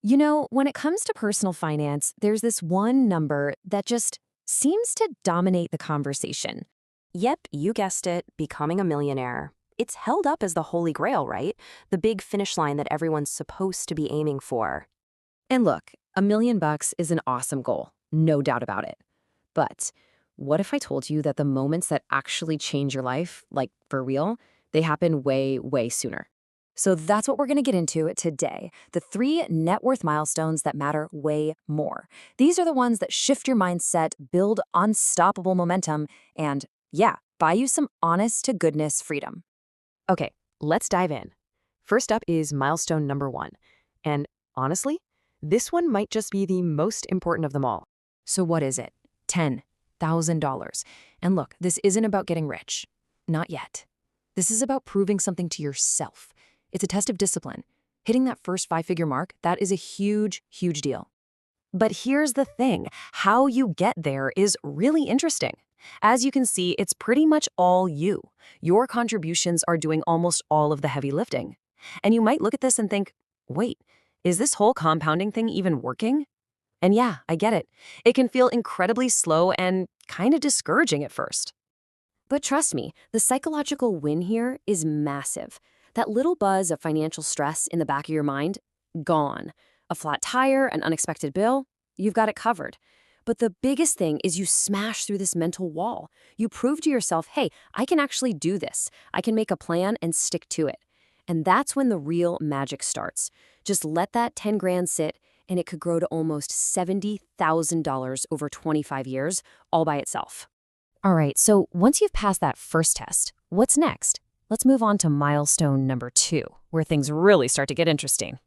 You know, when it comes to personal finance, there's this one number that just seems to dominate the conversation. Yep, you guessed it, becoming a millionaire. It's held up as the holy grail, right? The big finish line that everyone's supposed to be aiming for. And look, $1 million is an awesome goal, no doubt about it. But what if I told you that the moments that actually change your life, like for real, they happen way, way sooner? So that's what we're going to get into today. The 3 net worth milestones that matter way more. These are the ones that shift your mindset, build unstoppable momentum, and yeah, buy you some honest to goodness freedom. Okay, let's dive in. First up is milestone number 1. And honestly, this one might just be the most important of them all. So what is it? $10,000. And look, this isn't about getting rich. Not yet. This is about proving something to yourself. It's a test of discipline. Hitting that first 5-figure mark, that is a huge, huge deal. But here's the thing, how you get there is really interesting. As you can see, it's pretty much all you. Your contributions are doing almost all of the heavy lifting. And you might look at this and think, wait, is this whole compounding thing even working? And yeah, I get it. It can feel incredibly slow and kind of discouraging at first. But trust me, the psychological win here is massive. That little buzz of financial stress in the back of your mind, gone. A flat tire, an unexpected bill, you've got it covered. But the biggest thing is you smash through this mental wall. You prove to yourself, hey, I can actually do this. I can make a plan and stick to it. And that's when the real magic starts. Just let that 10 grand sit, and it could grow to almost $70,000 over 25 years, all by itself. All right, so once you've passed that first test, what's next? Let's move on to milestone number 2, where things really start to get interesting.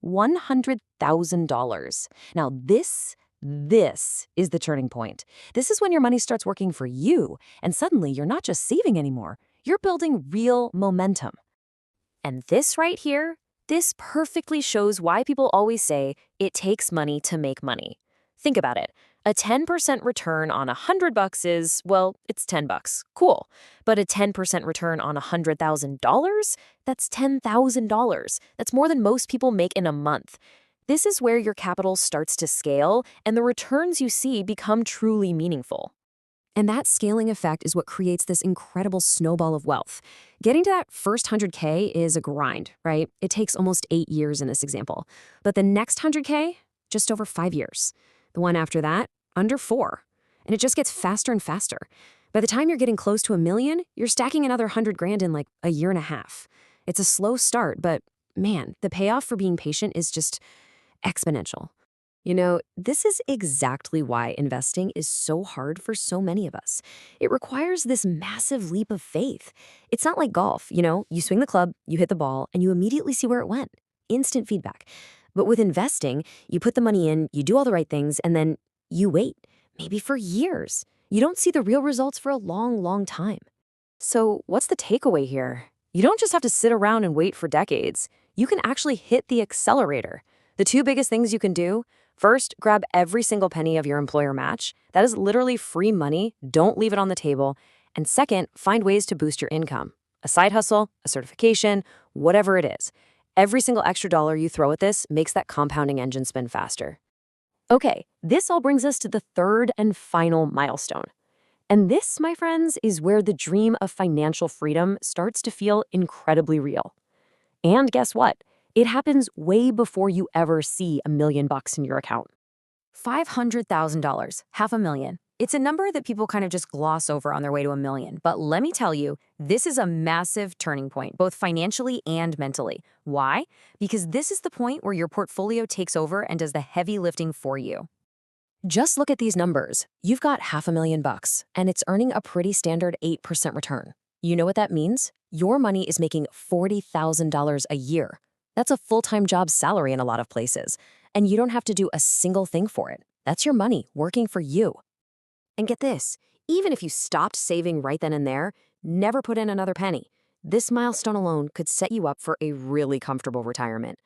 $100,000. Now this is the turning point. This is when your money starts working for you, and suddenly you're not just saving anymore, you're building real momentum. And this right here, this perfectly shows why people always say it takes money to make money. Think about it. A 10% return on $100 is, well, it's $10. Cool. But a 10% return on $100,000? That's $10,000. That's more than most people make in a month. This is where your capital starts to scale and the returns you see become truly meaningful. And that scaling effect is what creates this incredible snowball of wealth. Getting to that first 100K is a grind, right? It takes almost 8 years in this example. But the next 100K, just over 5 years. The one after that, under 4. And it just gets faster and faster. By the time you're getting close to $1 million, you're stacking another 100 grand in like a year and a half. It's a slow start, but man, the payoff for being patient is just exponential. You know, this is exactly why investing is so hard for so many of us. It requires this massive leap of faith. It's not like golf, you swing the club, you hit the ball, and you immediately see where it went. Instant feedback. But with investing, you put the money in, you do all the right things, and then you wait, maybe for years. You don't see the real results for a long, long time. So what's the takeaway here? You don't just have to sit around and wait for decades. You can actually hit the accelerator. The 2 biggest things you can do: first, grab every single penny of your employer match. That is literally free money. Don't leave it on the table. And second, find ways to boost your income. A side hustle, a certification, whatever it is. Every single extra dollar you throw at this makes that compounding engine spin faster. Okay, this all brings us to the 3rd and final milestone. And this, my friends, is where the dream of financial freedom starts to feel incredibly real. And guess what? It happens way before you ever see $1 million in your account. $500,000, $500,000. It's a number that people kind of just gloss over on their way to $1 million. But let me tell you, this is a massive turning point, both financially and mentally. Why? Because this is the point where your portfolio takes over and does the heavy lifting for you. Just look at these numbers. You've got $500,000, and it's earning a pretty standard 8% return. You know what that means? Your money is making $40,000 a year. That's a full-time job salary in a lot of places, and you don't have to do a single thing for it. That's your money working for you. And get this, even if you stopped saving right then and there, never put in another penny, this milestone alone could set you up for a really comfortable retirement.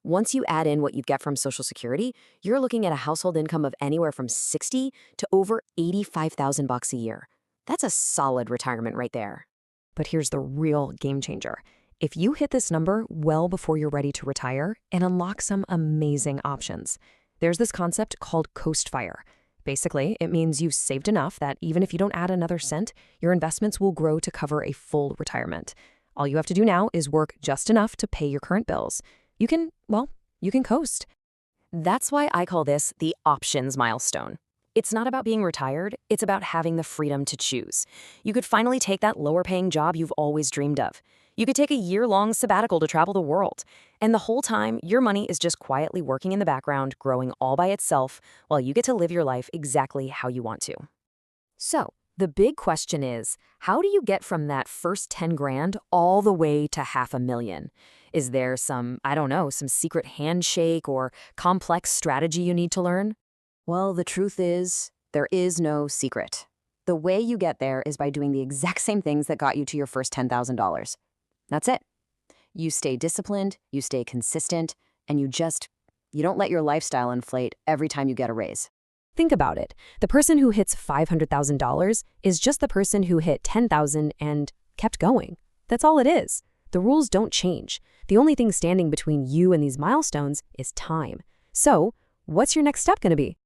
Once you add in what you get from Social Security, you're looking at a household income of anywhere from $60,000 to over $85,000 a year. That's a solid retirement right there. But here's the real game changer. If you hit this number well before you're ready to retire, it unlocks some amazing options. There's this concept called coast fire. Basically, it means you've saved enough that even if you don't add another cent, your investments will grow to cover a full retirement. All you have to do now is work just enough to pay your current bills. You can coast. That's why I call this the options milestone. It's not about being retired, it's about having the freedom to choose. You could finally take that lower-paying job you've always dreamed of. You could take a year-long sabbatical to travel the world. And the whole time, your money is just quietly working in the background, growing all by itself, while you get to live your life exactly how you want to. So, the big question is, how do you get from that first 10 grand all the way to $500,000? Is there some secret handshake or complex strategy you need to learn? Well, the truth is, there is no secret. The way you get there is by doing the exact same things that got you to your first $10,000. That's it. You stay disciplined, you stay consistent, and you don't let your lifestyle inflate every time you get a raise. Think about it. The person who hits $500,000 is just the person who hit $10,000 and kept going. That's all it is. The rules don't change. The only thing standing between you and these milestones is time. So, what's your next step going to be?